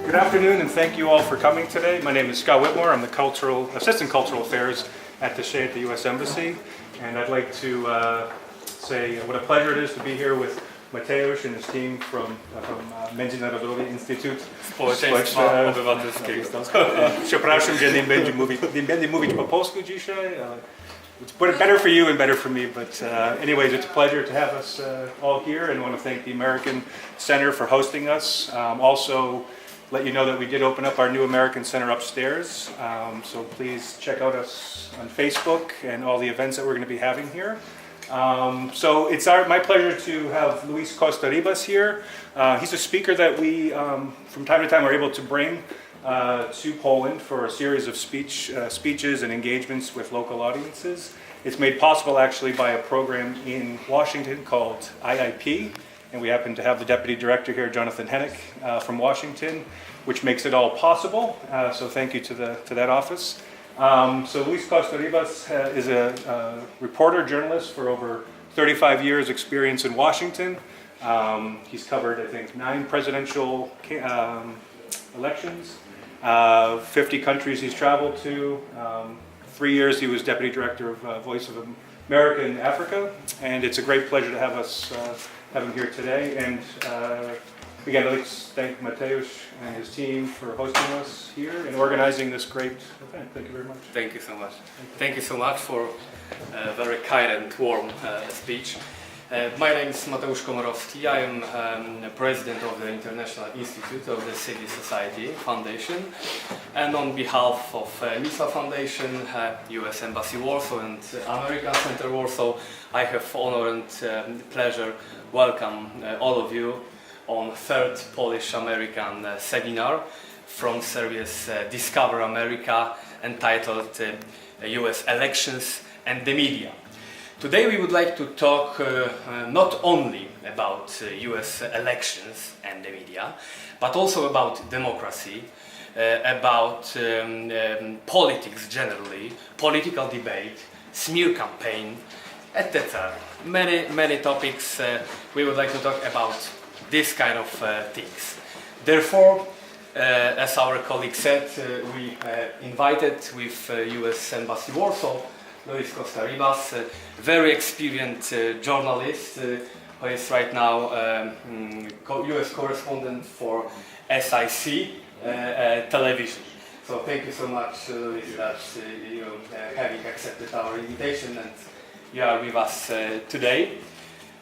Good afternoon, and thank you all for coming today. My name is Scott Whitmore. I'm the Assistant Cultural Affairs Attaché at the U.S. Embassy, and I'd like to say what a pleasure it is to be here with Mateusz and his team from Międzynarodowy Instytut. Społeczeństwa, Obywatelskiego. Przepraszam, że nie będę mówić po polsku dzisiaj. It's better for you and better for me, but anyways, it's a pleasure to have us all here, and I want to thank the American Center for hosting us. Also, let you know that we did open up our new American Center upstairs, so please check out us on Facebook and all the events that we're going to be having here. So it's my pleasure to have Luisa Costa Ribasa here. He's a speaker that we, from time to time, are able to bring to Poland for a series of speeches and engagements with local audiences. It's made possible actually by a program in Washington called IIP, and we happen to have the Deputy Director here, Jonathan Hennick, from Washington, which makes it all possible. So thank you to that office. So Luisa Costa Ribasa is a reporter, journalist for over 35 years experience in Washington. He's covered, I think, 9 presidential elections, 50 countries he's traveled to. 3 years he was Deputy Director of Voice of America in Africa, and it's a great pleasure to have him here today. And again, I'd like to thank Mateusz and his team for hosting us here and organizing this great event. Thank you very much. Thank you so much. Thank you so much for a very kind and warm speech. My name is Mateusz Komorowski. I am president of the International Institute of the Civil Society Foundation, and on behalf of MISA Foundation, U.S. Embassy Warsaw and American Center Warsaw, I have honor and pleasure welcome all of you on third Polish-American seminar from series Discover America, entitled U.S. Elections and the Media. Today we would like to talk not only about US elections and the media, but also about democracy, about politics generally, political debate, smear campaign, etc. Many topics we would like to talk about this kind of things. Therefore, as our colleague said, we invited with US Embassy Warsaw Luisa Costa Ribasa, very experienced journalist who is right now US correspondent for SIC television. So thank you so much, Luisa, that you having accepted our invitation and you are with us today.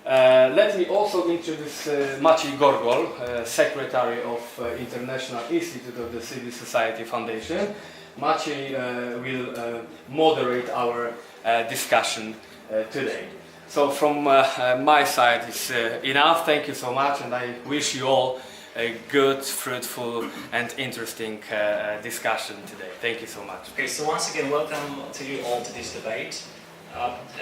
Let me also introduce Maciej Gorgol, Secretary of International Institute of the Civil Society Foundation. Maciej will moderate our discussion today. So from my side it's enough. Thank you so much, and I wish you all a good, fruitful and interesting discussion today. Thank you so much. Okay, so once again, welcome to you all to this debate.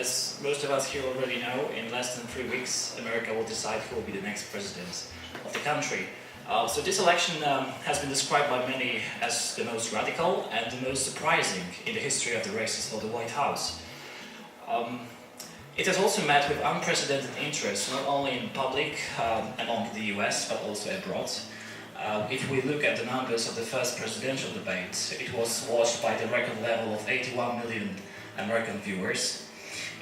As most of us here already know, in less than 3 weeks, America will decide who will be the next president of the country. So this election has been described by many as the most radical and the most surprising in the history of the races for the White House. It has also met with unprecedented interest, not only in public among the US, but also abroad. If we look at the numbers of the first presidential debate, it was watched by the record level of 81 million American viewers.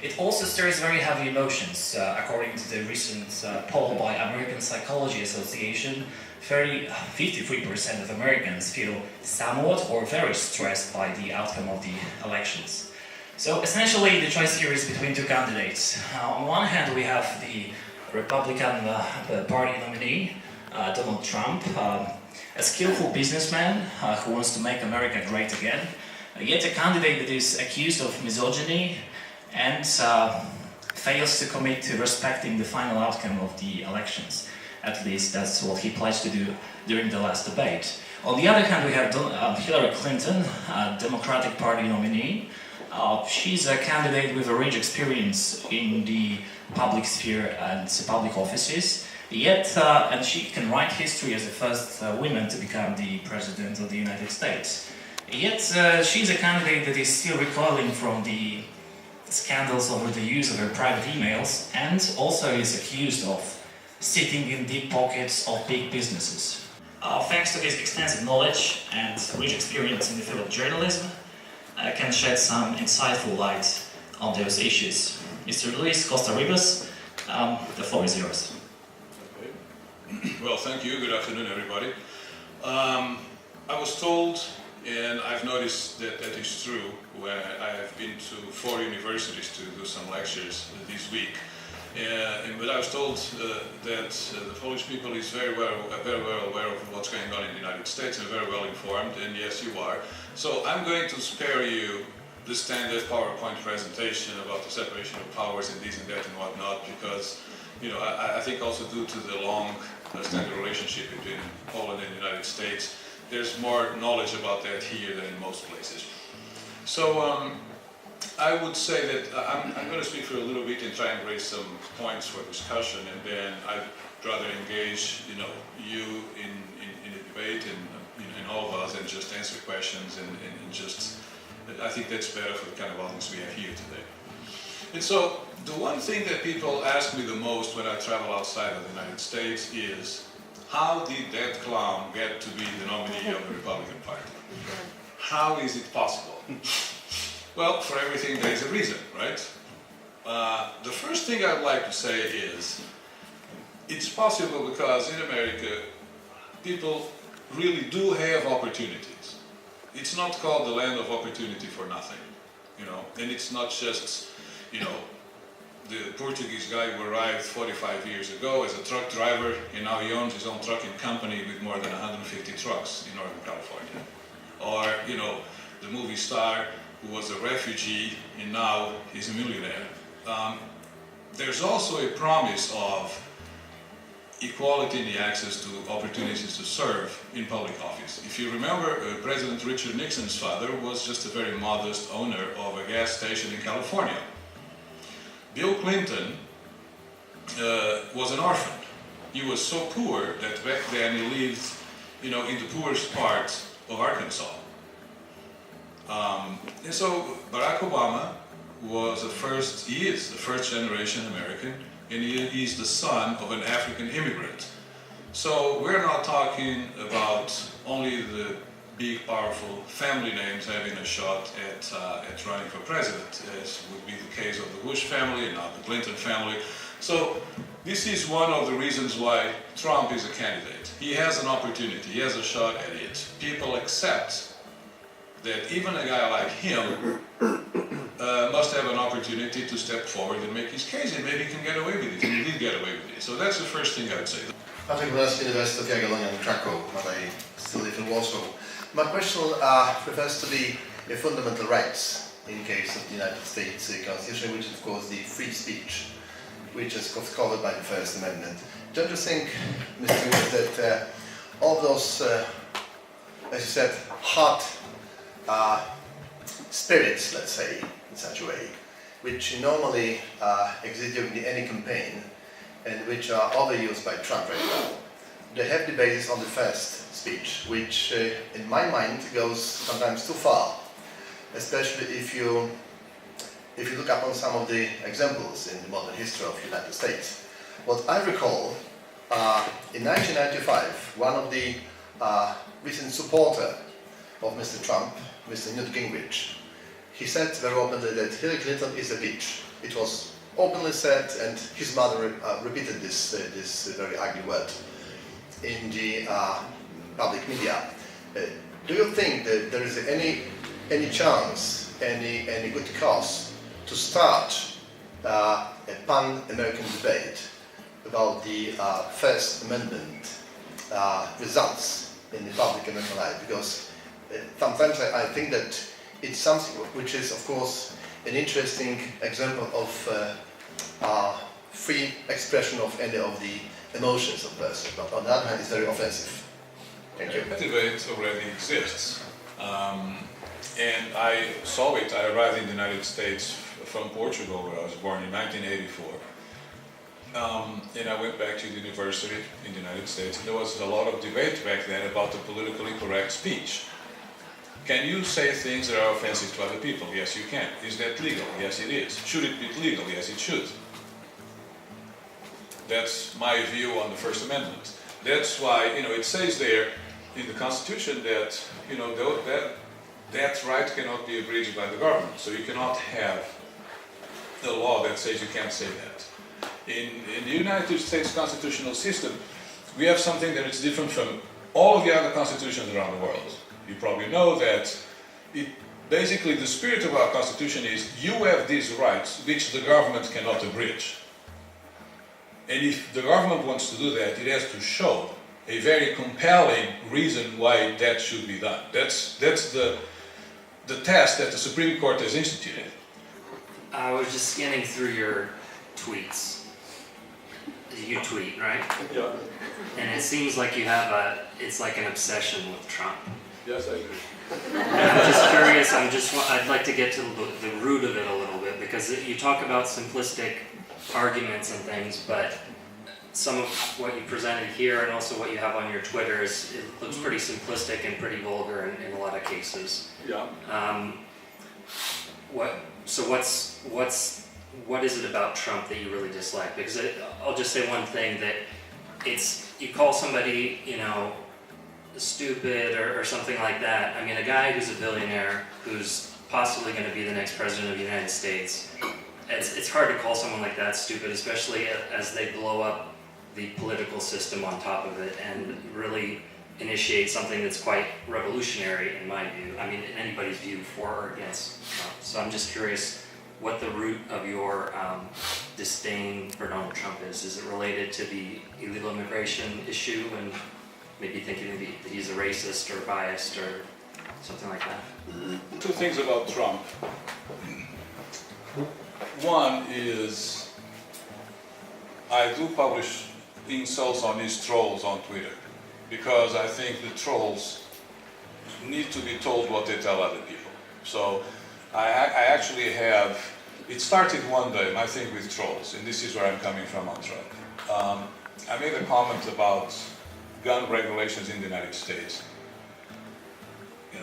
It also stirs very heavy emotions. According to the recent poll by American Psychology Association, 53% of Americans feel somewhat or very stressed by the outcome of the elections. So essentially the choice here is between 2 candidates. On one hand we have the Republican Party nominee, Donald Trump, a skillful businessman who wants to make America great again, yet a candidate that is accused of misogyny and fails to commit to respecting the final outcome of the elections. At least that's what he pledged to do during the last debate. On the other hand, we have Hillary Clinton, Democratic Party nominee. She's a candidate with a rich experience in the public sphere and public offices. Yet, and she can write history as the first woman to become the President of the United States. Yet, she's a candidate that is still recoiling from the scandals over the use of her private emails, and also is accused of sitting in deep pockets of big businesses. thanks to his extensive knowledge and rich experience in the field of journalism, can shed some insightful light on those issues. Mr. Luisa Costa Ribasa, the floor is yours. Okay. Well, thank you. Good afternoon, everybody. I was told, and I've noticed that that is true, where I have been to 4 universities to do some lectures this week. But I was told that the Polish people is very well aware of what's going on in the United States and very well informed, and yes, you are. So I'm going to spare you the standard PowerPoint presentation about the separation of powers and this and that and whatnot, because I think also due to the long standing relationship between Poland and the United States, there's more knowledge about that here than in most places. So I would say that I'm going to speak for a little bit and try and raise some points for discussion, and then I'd rather engage you in a debate and all of us, and just answer questions and just, I think that's better for the kind of audience we have here today. And so the one thing that people ask me the most when I travel outside of the United States is, how did that clown get to be the nominee of the Republican Party? How is it possible? Well, for everything there is a reason, right? The first thing I'd like to say is, it's possible because in America, people really do have opportunities. It's not called the land of opportunity for nothing, and it's not just, the Portuguese guy who arrived 45 years ago as a truck driver, and now he owns his own trucking company with more than 150 trucks in Northern California. Or, the movie star who was a refugee and now he's a millionaire. There's also a promise of equality in the access to opportunities to serve in public office. If you remember, President Richard Nixon's father was just a very modest owner of a gas station in California. Bill Clinton was an orphan. He was so poor that back then he lived, in the poorest part of Arkansas. And so Barack Obama he is the first generation American, and he is the son of an African immigrant. So we're not talking about only the big, powerful family names having a shot at running for president, as would be the case of the Bush family and now the Clinton family. So this is one of the reasons why Trump is a candidate. He has an opportunity, he has a shot at it. People accept that even a guy like him must have an opportunity to step forward and make his case, and maybe he can get away with it, and he did get away with it. So that's the first thing I would say. Patrick University of Jagiellonian in Krakow, but I still live in Warsaw. My question refers to the fundamental rights in case of the United States Constitution, which is of course the free speech, which is covered by the First Amendment. Don't you think, Mr. Lewis, that all those, as you said, hot spirits, let's say, in such a way, which normally exist during any campaign and which are overused by Trump right now, they have the basis on the first speech, which in my mind goes sometimes too far, especially if you look upon some of the examples in the modern history of the United States. What I recall, in 1995, one of the recent supporters of Mr. Trump, Mr. Newt Gingrich, he said very openly that Hillary Clinton is a bitch. It was openly said, and his mother repeated this very ugly word in the public media. Do you think that there is any chance, any good cause to start a pan-American debate about the First Amendment results in the public American life? Because sometimes I think that it's something which is, of course, an interesting example of free expression of any of the emotions of person, but on the other hand, it's very offensive. Thank you. That debate already exists, and I saw it. I arrived in the United States from Portugal, where I was born in 1984, and I went back to the university in the United States. And there was a lot of debate back then about the politically correct speech. Can you say things that are offensive to other people? Yes, you can. Is that legal? Yes, it is. Should it be legal? Yes, it should. That's my view on the First Amendment. That's why, it says there in the Constitution that, that right cannot be abridged by the government. So you cannot have a law that says you can't say that. In the United States constitutional system, we have something that is different from all of the other constitutions around the world. You probably know that basically the spirit of our constitution is you have these rights which the government cannot abridge. And if the government wants to do that, it has to show a very compelling reason why that should be done. That's the test that the Supreme Court has instituted. I was just scanning through your tweets. You tweet, right? Yeah. And it seems like it's like an obsession with Trump. Yes, I agree. And I'm just curious, I'd like to get to the root of it a little bit, because you talk about simplistic arguments and things, but some of what you presented here and also what you have on your Twitter it looks pretty simplistic and pretty vulgar in a lot of cases. Yeah. What is it about Trump that you really dislike? Because I'll just say one thing, that you call somebody, stupid or something like that. I mean, a guy who's a billionaire, who's possibly going to be the next president of the United States, it's hard to call someone like that stupid, especially as they blow up the political system on top of it and really initiate something that's quite revolutionary in my view. I mean, in anybody's view, for or against Trump. So I'm just curious what the root of your disdain for Donald Trump is. Is it related to the illegal immigration issue and maybe thinking that he's a racist or biased or something like that? Two things about Trump. One is I do publish insults on these trolls on Twitter because I think the trolls need to be told what they tell other people. So I actually have, it started one day, I think, with trolls, and this is where I'm coming from on Trump. I made a comment about gun regulations in the United States.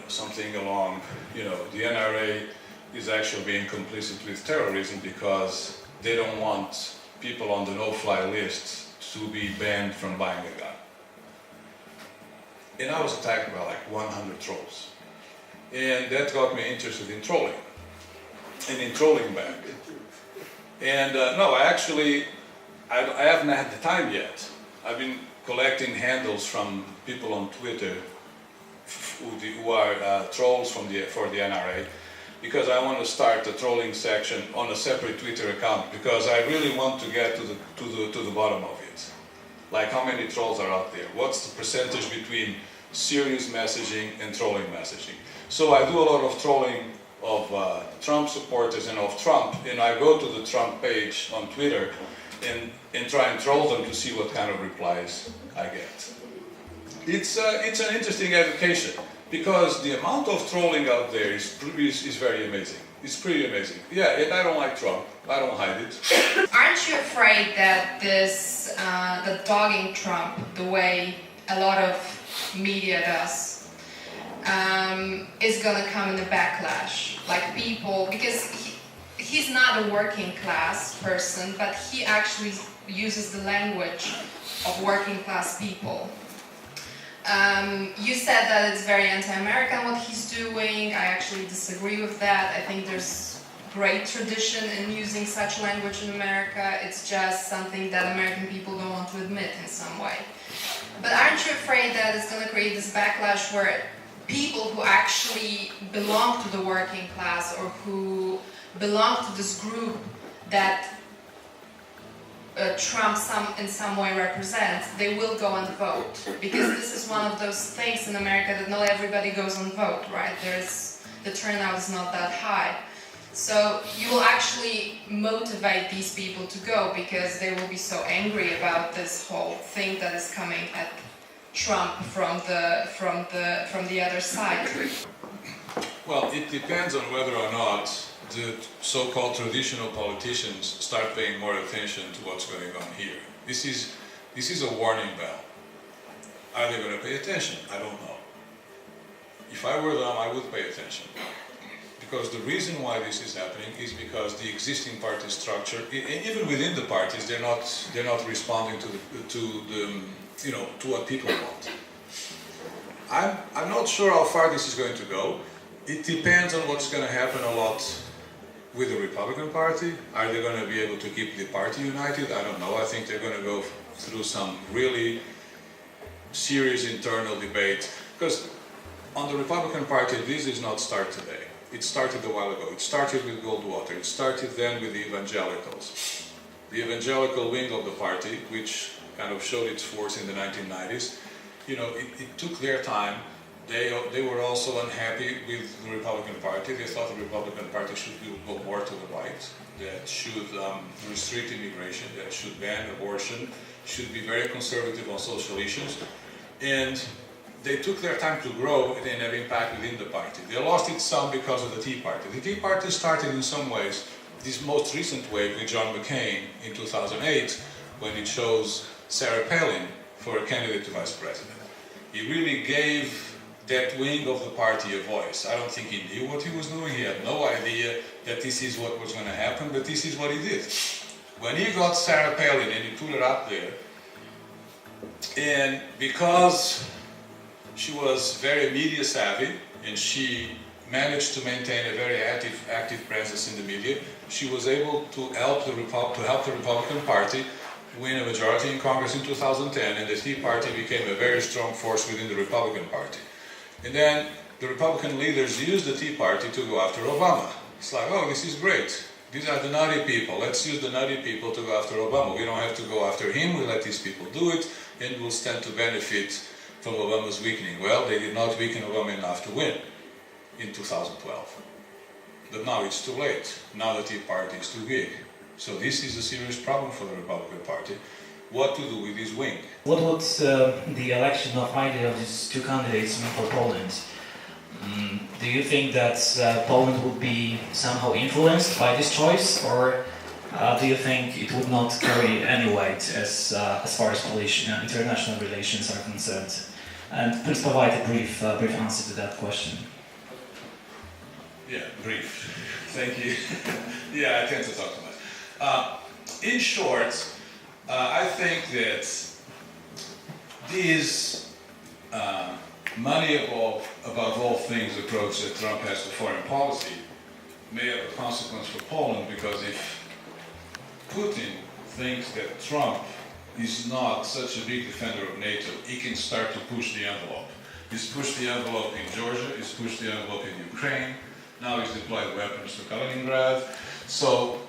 Something along, the NRA is actually being complicit with terrorism because they don't want people on the no-fly list to be banned from buying a gun. And I was attacked by like 100 trolls. And that got me interested in trolling. And in trolling back. And no, I haven't had the time yet. I've been collecting handles from people on Twitter who are trolls for the NRA, because I want to start a trolling section on a separate Twitter account, because I really want to get to the bottom of it. Like, how many trolls are out there? What's the percentage between serious messaging and trolling messaging? So I do a lot of trolling of Trump supporters and of Trump, and I go to the Trump page on Twitter and try and troll them to see what kind of replies I get. It's an interesting education, because the amount of trolling out there is very amazing. It's pretty amazing. Yeah, and I don't like Trump. I don't hide it. Aren't you afraid that the dogging Trump, the way a lot of media does, is gonna come in a backlash? Like people, because he's not a working class person, but he actually uses the language of working class people. You said that it's very anti-American what he's doing. I actually disagree with that. I think there's great tradition in using such language in America. It's just something that American people don't want to admit in some way. But aren't you afraid that it's going to create this backlash where people who actually belong to the working class or who belong to this group that Trump in some way represents, they will go and vote? Because this is one of those things in America that not everybody goes and vote, right? The turnout is not that high. So you will actually motivate these people to go because they will be so angry about this whole thing that is coming at Trump from the other side. Well, it depends on whether or not the so-called traditional politicians start paying more attention to what's going on here. This is a warning bell. Are they going to pay attention? I don't know. If I were them, I would pay attention. Because the reason why this is happening is because the existing party structure, even within the parties, they're not responding to to what people want. I'm not sure how far this is going to go. It depends on what's going to happen a lot with the Republican Party. Are they going to be able to keep the party united? I don't know. I think they're going to go through some really serious internal debate, because on the Republican Party this did not start today. It started a while ago. It started with Goldwater. It started then with the evangelicals. The evangelical wing of the party, which kind of showed its force in the 1990s, it took their time. They were also unhappy with the Republican Party. They thought the Republican Party should go more to the right, that should restrict immigration, that should ban abortion, should be very conservative on social issues. And they took their time to grow and have impact within the party. They lost it some because of the Tea Party. The Tea Party started in some ways this most recent wave with John McCain in 2008, when he chose Sarah Palin for a candidate to vice president. He really gave that wing of the party a voice. I don't think he knew what he was doing. He had no idea that this is what was going to happen, but this is what he did. When he got Sarah Palin and he put her up there, and because she was very media savvy and she managed to maintain a very active presence in the media, she was able to help the Republican Party win a majority in Congress in 2010, and the Tea Party became a very strong force within the Republican Party. And then the Republican leaders used the Tea Party to go after Obama. It's like, oh, this is great. These are the nutty people. Let's use the nutty people to go after Obama. We don't have to go after him. We let these people do it, and we'll stand to benefit from Obama's weakening. Well, they did not weaken Obama enough to win in 2012. But now it's too late. Now the Tea Party is too big. So this is a serious problem for the Republican Party. What to do with this wing? What would the election of either of these two candidates mean for Poland? Do you think that Poland would be somehow influenced by this choice, or do you think it would not carry any weight as far as Polish international relations are concerned? And please provide a brief answer to that question. Yeah, brief. Thank you. Yeah, I tend to talk too much. In short, I think that this money above all things approach that Trump has to foreign policy may have a consequence for Poland, because if Putin thinks that Trump is not such a big defender of NATO, he can start to push the envelope. He's pushed the envelope in Georgia, he's pushed the envelope in Ukraine, now he's deployed weapons to Kaliningrad. So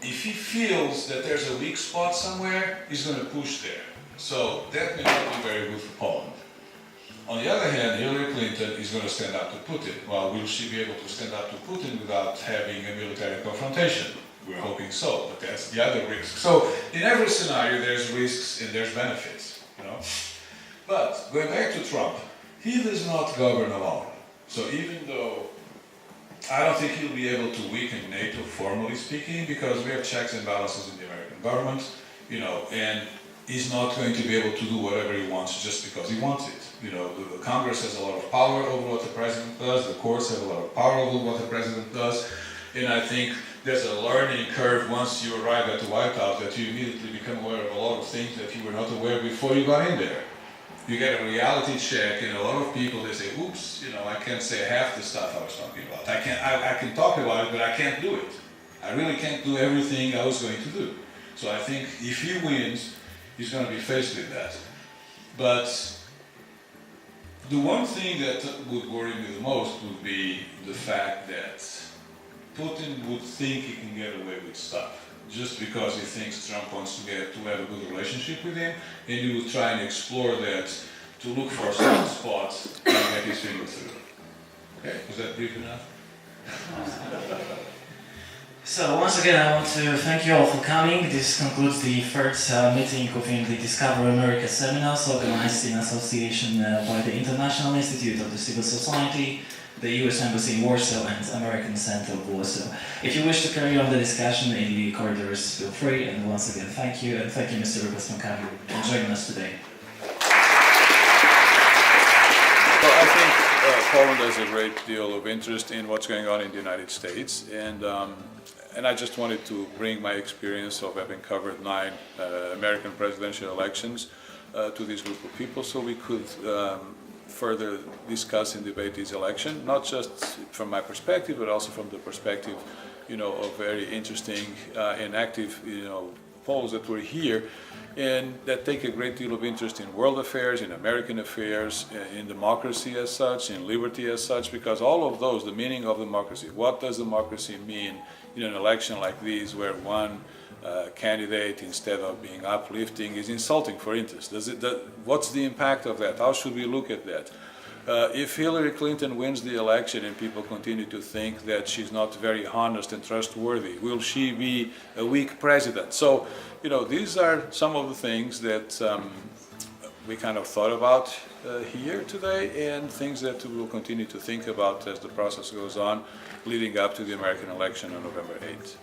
if he feels that there's a weak spot somewhere, he's going to push there. So that may not be very good for Poland. On the other hand, Hillary Clinton is going to stand up to Putin. Well, will she be able to stand up to Putin without having a military confrontation? We're hoping so, but that's the other risk. So in every scenario, there's risks and there's benefits, But going back to Trump, he does not govern alone. So even though I don't think he'll be able to weaken NATO, formally speaking, because we have checks and balances in the American government, and he's not going to be able to do whatever he wants just because he wants it. The Congress has a lot of power over what the president does, the courts have a lot of power over what the president does, and I think there's a learning curve once you arrive at the White House that you immediately become aware of a lot of things that you were not aware before you got in there. You get a reality check, and a lot of people, they say, oops, I can't say half the stuff I was talking about. I can talk about it, but I can't do it. I really can't do everything I was going to do. So I think if he wins, he's going to be faced with that. But the one thing that would worry me the most would be the fact that Putin would think he can get away with stuff just because he thinks Trump wants to have a good relationship with him, and he will try and explore that to look for soft spots and get his finger through. Okay, was that brief enough? So once again, I want to thank you all for coming. This concludes the third meeting within the Discover America seminars organized in association by the International Institute of the Civil Society, the U.S. Embassy in Warsaw, and American Center Warsaw. If you wish to carry on the discussion in the corridors, feel free. And once again, thank you, and thank you, Mr. Ribas, for coming and joining us today. Well, I think Poland has a great deal of interest in what's going on in the United States, and I just wanted to bring my experience of having covered 9 American presidential elections to this group of people so we could further discuss and debate this election, not just from my perspective, but also from the perspective, of very interesting and active, polls that were here and that take a great deal of interest in world affairs, in American affairs, in democracy as such, in liberty as such, because all of those, the meaning of democracy, what does democracy mean in an election like this where one candidate, instead of being uplifting, is insulting, for instance? What's the impact of that? How should we look at that? If Hillary Clinton wins the election and people continue to think that she's not very honest and trustworthy, will she be a weak president? So, these are some of the things that we kind of thought about here today, and things that we will continue to think about as the process goes on leading up to the American election on November 8th.